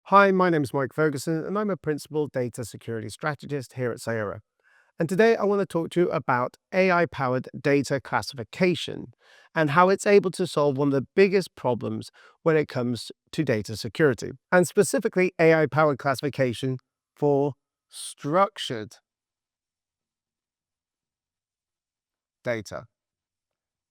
Hi, my name is Mike Ferguson, and I'm a Principal Data Security Strategist here at Cyera. And today I want to talk to you about AI-powered data classification and how it's able to solve one of the biggest problems when it comes to data security, and specifically AI-powered classification for structured data.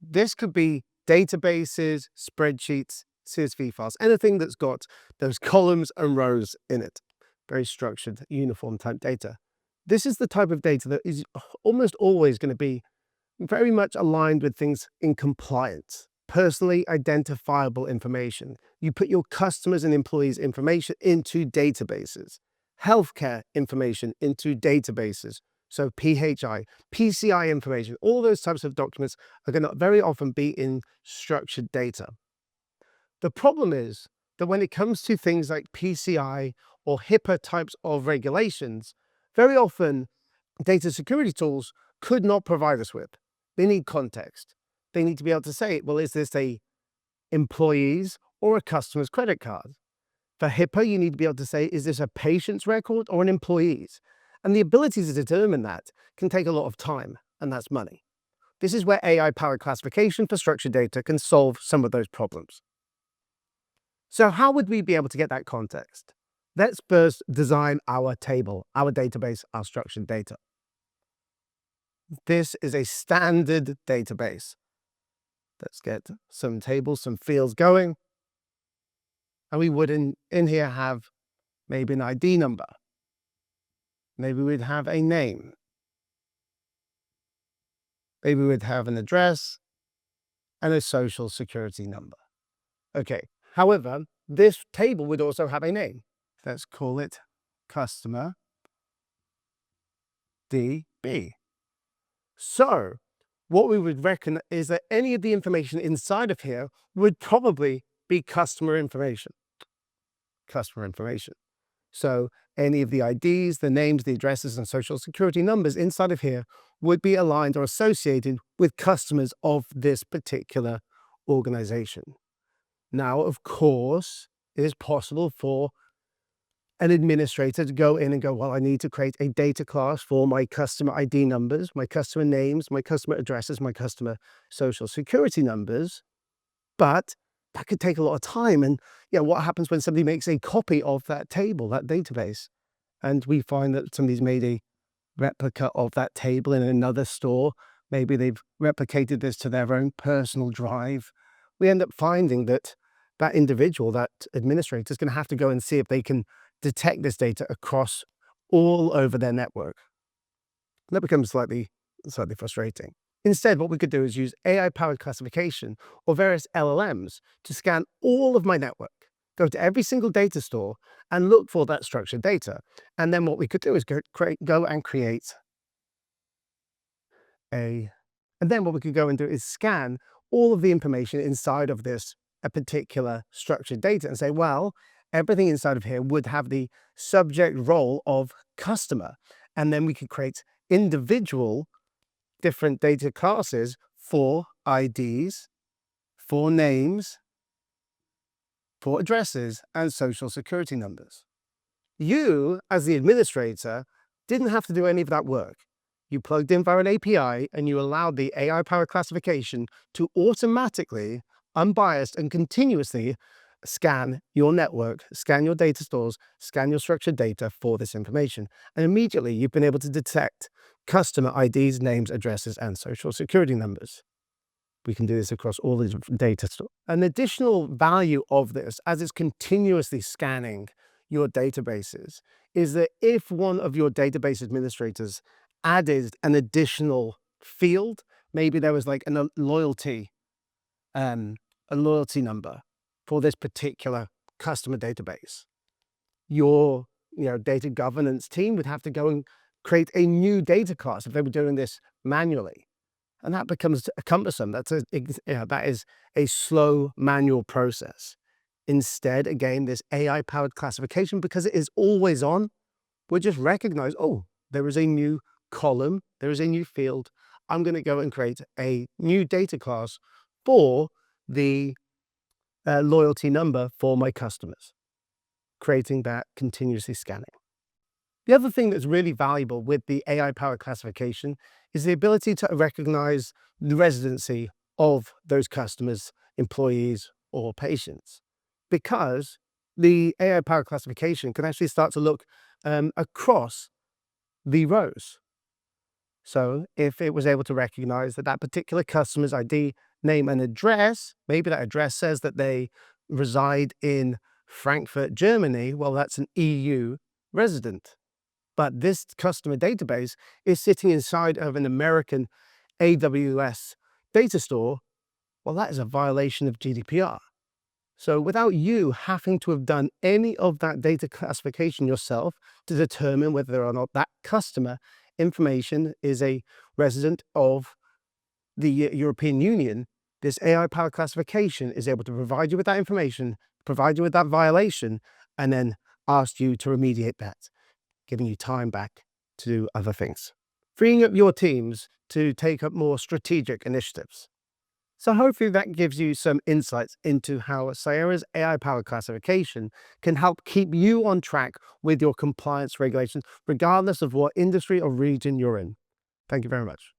This could be databases, spreadsheets, CSV files, anything that's got those columns and rows in it. Very structured, uniform type data. This is the type of data that is almost always going to be very much aligned with things in compliance. Personally identifiable information. You put your customers and employees' information into databases. Healthcare information into databases. So PHI, PCI information, all those types of documents are going to very often be in structured data. The problem is that when it comes to things like PCI or HIPAA types of regulations, very often data security tools could not provide us with. They need context. They need to be able to say, well, is this a employee's or a customer's credit card? For HIPAA, you need to be able to say, is this a patient's record or an employee's? And the ability to determine that can take a lot of time, and that's money. This is where AI-powered classification for structured data can solve some of those problems. So how would we be able to get that context? Let's first design our table, our database, our structured data. This is a standard database. Let's get some tables, some fields going. And we would in here have maybe an ID number. Maybe we'd have a name. Maybe we'd have an address and a social security number. Okay. However, this table would also have a name. Let's call it customer DB. So what we would reckon is that any of the information inside of here would probably be customer information. Customer information. So any of the IDs, the names, the addresses, and social security numbers inside of here would be aligned or associated with customers of this particular organization. Now, of course, it is possible for an administrator to go in and go, well, I need to create a data class for my customer ID numbers, my customer names, my customer addresses, my customer social security numbers. But that could take a lot of time. And what happens when somebody makes a copy of that table, that database, and we find that somebody's made a replica of that table in another store? Maybe they've replicated this to their own personal drive. We end up finding that that individual, that administrator, is going to have to go and see if they can detect this data across all over their network. That becomes slightly frustrating. Instead, what we could do is use AI-powered classification or various LLMs to scan all of my network, go to every single data store and look for that structured data. And then what we could do is go and create and then what we could go and do is scan all of the information inside of this a particular structured data and say, well, everything inside of here would have the subject role of customer. And then we could create individual different data classes for IDs, for names, for addresses, and social security numbers. You, as the administrator, didn't have to do any of that work. You plugged in via an API and you allowed the AI-powered classification to automatically, unbiased, and continuously scan your network, scan your data stores, scan your structured data for this information. And immediately you've been able to detect customer IDs, names, addresses, and social security numbers. We can do this across all these data stores. An additional value of this, as it's continuously scanning your databases, is that if one of your database administrators added an additional field, maybe there was like a loyalty number for this particular customer database, your data governance team would have to go and create a new data class if they were doing this manually. And that becomes cumbersome. That is a slow manual process. Instead, again, this AI-powered classification, because it is always on, will just recognize, oh, there is a new column, there is a new field. I'm going to go and create a new data class for the loyalty number for my customers. creating that continuously scanning. The other thing that's really valuable with the AI-powered classification is the ability to recognize the residency of those customers, employees, or patients. Because the AI-powered classification can actually start to look across the rows. So if it was able to recognize that that particular customer's ID, name, and address, maybe that address says that they reside in Frankfurt, Germany, well, that's an EU resident. But this customer database is sitting inside of an American AWS data store. Well, that is a violation of GDPR. So without you having to have done any of that data classification yourself to determine whether or not that customer information is a resident of the European Union, this AI-powered classification is able to provide you with that information, provide you with that violation, and then ask you to remediate that, giving you time back to do other things, freeing up your teams to take up more strategic initiatives. So hopefully that gives you some insights into how Cyera's AI-powered classification can help keep you on track with your compliance regulations, regardless of what industry or region you're in. Thank you very much.